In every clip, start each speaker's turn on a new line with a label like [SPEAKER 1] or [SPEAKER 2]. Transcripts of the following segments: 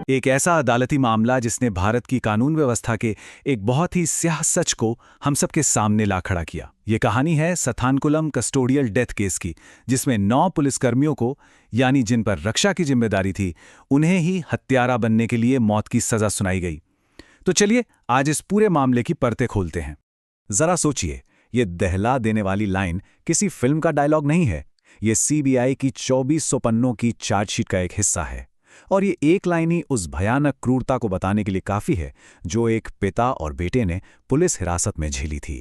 [SPEAKER 1] एक ऐसा अदालती मामला जिसने भारत की कानून व्यवस्था के एक बहुत ही स्याह सच को हम सबके सामने ला खड़ा किया। ये कहानी है सथानकुलम कस्टोडियल डेथ केस की, जिसमें 9 पुलिसकर्मियों को, यानी जिन पर रक्षा की जिम्मेदारी थी, उन्हें ही हत्यारा बनने के लिए मौत की सजा सुनाई गई। तो चलिए आज इस पूरे मामले की परतें खोलते हैं। जरा सोचिए, ये दहला देने वाली लाइन किसी फिल्म का डायलॉग नहीं है। ये सीबीआई की 2400 पन्नों की चार्जशीट का एक हिस्सा है। और ये एक लाइन ही उस भयानक क्रूरता को बताने के लिए काफी है जो एक पिता और बेटे ने पुलिस हिरासत में झेली थी।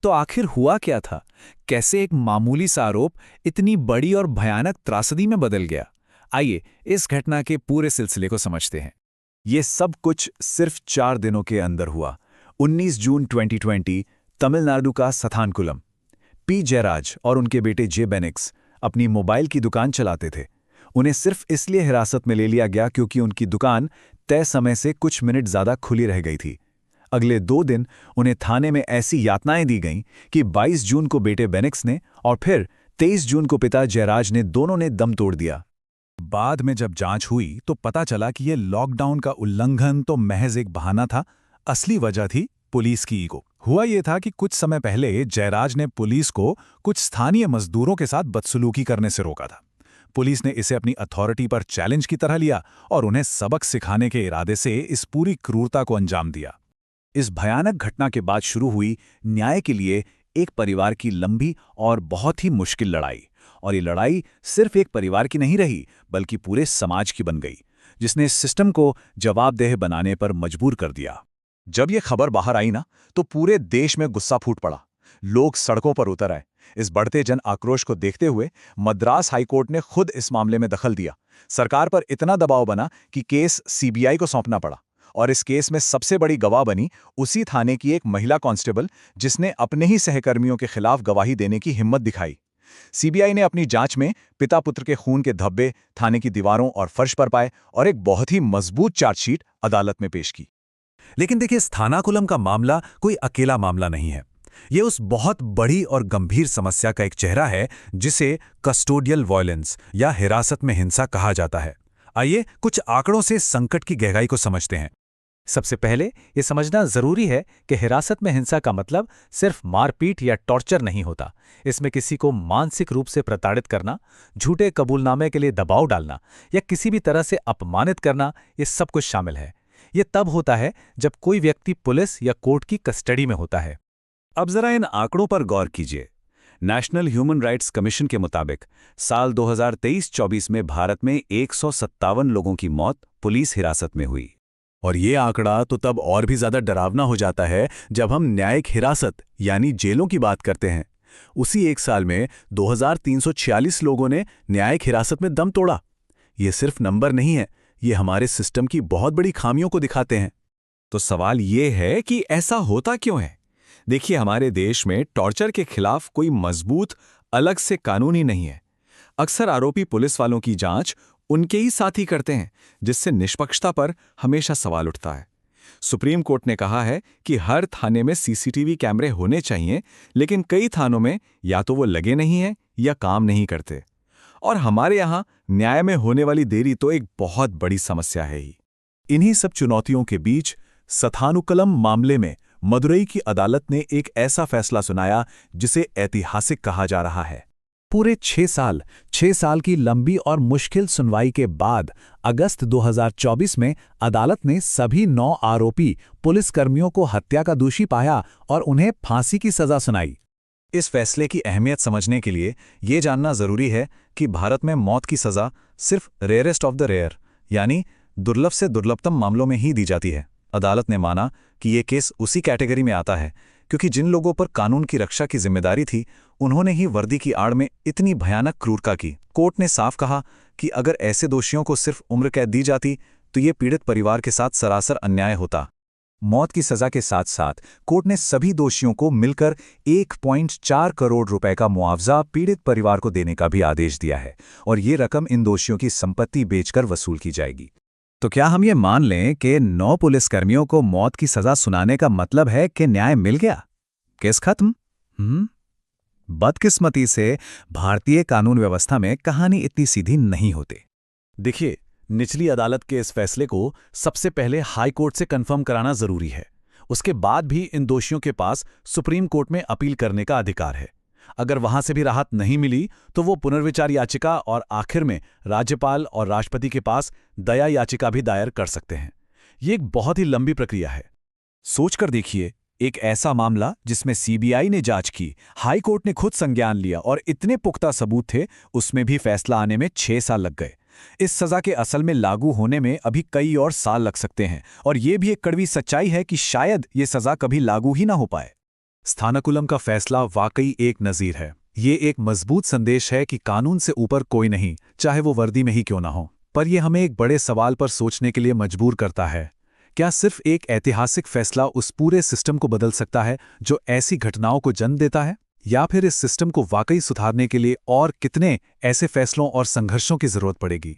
[SPEAKER 1] तो आखिर हुआ क्या था? कैसे एक मामूली सा आरोप इतनी बड़ी और भयानक त्रासदी में बदल गया? आइए इस घटना के पूरे सिलसिले को समझते हैं। ये सब कुछ सिर्फ 4 दिनों के अंदर हुआ। 19 जून 2020, तमिलनाडु का सथानकुलम। पी जयराज और उनके बेटे जे बेनिक्स अपनी मोबाइल की दुकान चलाते थे। उन्हें सिर्फ इसलिए हिरासत में ले लिया गया क्योंकि उनकी दुकान तय समय से कुछ मिनट ज्यादा खुली रह गई थी। अगले 2 दिन उन्हें थाने में ऐसी यातनाएं दी गईं कि 22 जून को बेटे बेनिक्स ने और फिर 23 जून को पिता जयराज ने दोनों ने दम तोड़ दिया। बाद में जब जांच हुई तो पता चला कि यह लॉकडाउन का उल्लंघन तो महज एक बहाना था। असली वजह थी पुलिस की ईगो। हुआ यह था कि कुछ समय पहले जयराज ने पुलिस को कुछ स्थानीय मजदूरों के साथ बदसलूकी करने से रोका था। पुलिस ने इसे अपनी अथॉरिटी पर चैलेंज की तरह लिया और उन्हें सबक सिखाने के इरादे से इस पूरी क्रूरता को अंजाम दिया। इस भयानक घटना के बाद शुरू हुई न्याय के लिए एक परिवार की लंबी और बहुत ही मुश्किल लड़ाई। और ये लड़ाई सिर्फ एक परिवार की नहीं रही, बल्कि पूरे समाज की बन गई, जिसने इस सिस्टम को जवाबदेह बनाने पर मजबूर कर दिया। जब ये खबर बाहर आई ना, तो पूरे देश में गुस्सा फूट पड़ा। लोग सड़कों पर उतर आए। इस बढ़ते जन आक्रोश को देखते हुए मद्रास हाईकोर्ट ने खुद इस मामले में दखल दिया। सरकार पर इतना दबाव बना कि केस सीबीआई को सौंपना पड़ा। और इस केस में सबसे बड़ी गवाह बनी उसी थाने की एक महिला कांस्टेबल, जिसने अपने ही सहकर्मियों के खिलाफ गवाही देने की हिम्मत दिखाई। सीबीआई ने अपनी जांच में पिता पुत्र के खून के धब्बे थाने की दीवारों और फर्श पर पाए और एक बहुत ही मजबूत चार्जशीट अदालत में पेश की। लेकिन देखिए, स्थानाकुलम का मामला कोई अकेला मामला नहीं है। ये उस बहुत बड़ी और गंभीर समस्या का एक चेहरा है जिसे कस्टोडियल वायलेंस या हिरासत में हिंसा कहा जाता है। आइए कुछ आंकड़ों से संकट की गहराई को समझते हैं। सबसे पहले ये समझना जरूरी है कि हिरासत में हिंसा का मतलब सिर्फ मारपीट या टॉर्चर नहीं होता। इसमें किसी को मानसिक रूप से प्रताड़ित करना, झूठे कबूलनामे के लिए दबाव डालना या किसी भी तरह से अपमानित करना, ये सब कुछ शामिल है। ये तब होता है जब कोई व्यक्ति पुलिस या कोर्ट की कस्टडी में होता है। अब जरा इन आंकड़ों पर गौर कीजिए। नेशनल ह्यूमन राइट्स कमीशन के मुताबिक साल 2023-24 में भारत में 157 लोगों की मौत पुलिस हिरासत में हुई। और ये आंकड़ा तो तब और भी ज्यादा डरावना हो जाता है जब हम न्यायिक हिरासत यानी जेलों की बात करते हैं। उसी एक साल में 2346 लोगों ने न्यायिक हिरासत में दम तोड़ा। ये सिर्फ नंबर नहीं है, ये हमारे सिस्टम की बहुत बड़ी खामियों को दिखाते हैं। तो सवाल ये है कि ऐसा होता क्यों है? देखिए, हमारे देश में टॉर्चर के खिलाफ कोई मजबूत अलग से कानून ही नहीं है। अक्सर आरोपी पुलिस वालों की जांच उनके ही साथी करते हैं, जिससे निष्पक्षता पर हमेशा सवाल उठता है। सुप्रीम कोर्ट ने कहा है कि हर थाने में सीसीटीवी कैमरे होने चाहिए, लेकिन कई थानों में या तो वो लगे नहीं हैं या काम नहीं करते। और हमारे यहाँ न्याय में होने वाली देरी तो एक बहुत बड़ी समस्या है ही। इन्हीं सब चुनौतियों के बीच सथानुकलम मामले में मदुरई की अदालत ने एक ऐसा फैसला सुनाया जिसे ऐतिहासिक कहा जा रहा है। पूरे 6 साल की लंबी और मुश्किल सुनवाई के बाद अगस्त 2024 में अदालत ने सभी 9 आरोपी पुलिसकर्मियों को हत्या का दोषी पाया और उन्हें फांसी की सजा सुनाई। इस फैसले की अहमियत समझने के लिए ये जानना जरूरी है कि भारत में मौत की सजा सिर्फ रेयरेस्ट ऑफ द रेयर यानी दुर्लभ से दुर्लभतम मामलों में ही दी जाती है। अदालत ने माना कि ये केस उसी कैटेगरी में आता है क्योंकि जिन लोगों पर कानून की रक्षा की जिम्मेदारी थी, उन्होंने ही वर्दी की आड़ में इतनी भयानक क्रूरता की। कोर्ट ने साफ कहा कि अगर ऐसे दोषियों को सिर्फ उम्र कैद दी जाती तो ये पीड़ित परिवार के साथ सरासर अन्याय होता। मौत की सजा के साथ साथ कोर्ट ने सभी दोषियों को मिलकर 1.4 करोड़ रुपए का मुआवजा पीड़ित परिवार को देने का भी आदेश दिया है और ये रकम इन दोषियों की संपत्ति बेचकर वसूल की जाएगी। तो क्या हम ये मान लें कि 9 पुलिसकर्मियों को मौत की सजा सुनाने का मतलब है कि न्याय मिल गया, केस खत्म? बदकिस्मती से भारतीय कानून व्यवस्था में कहानी इतनी सीधी नहीं होती। देखिए, निचली अदालत के इस फैसले को सबसे पहले हाई कोर्ट से कंफर्म कराना जरूरी है। उसके बाद भी इन दोषियों के पास सुप्रीम कोर्ट में अपील करने का अधिकार है। अगर वहां से भी राहत नहीं मिली तो वो पुनर्विचार याचिका और आखिर में राज्यपाल और राष्ट्रपति के पास दया याचिका भी दायर कर सकते हैं। ये एक बहुत ही लंबी प्रक्रिया है। सोचकर देखिए, एक ऐसा मामला जिसमें सीबीआई ने जांच की, हाई कोर्ट ने खुद संज्ञान लिया और इतने पुख्ता सबूत थे, उसमें भी फैसला आने में 6 साल लग गए। इस सजा के असल में लागू होने में अभी कई और साल लग सकते हैं, और ये भी एक कड़वी सच्चाई है कि शायद ये सजा कभी लागू ही ना हो पाए। स्थानाकुलम का फैसला वाकई एक नज़ीर है। ये एक मजबूत संदेश है कि कानून से ऊपर कोई नहीं, चाहे वो वर्दी में ही क्यों ना हो। पर यह हमें एक बड़े सवाल पर सोचने के लिए मजबूर करता है। क्या सिर्फ एक ऐतिहासिक फैसला उस पूरे सिस्टम को बदल सकता है जो ऐसी घटनाओं को जन्म देता है? या फिर इस सिस्टम को वाकई सुधारने के लिए और कितने ऐसे फैसलों और संघर्षों की जरूरत पड़ेगी?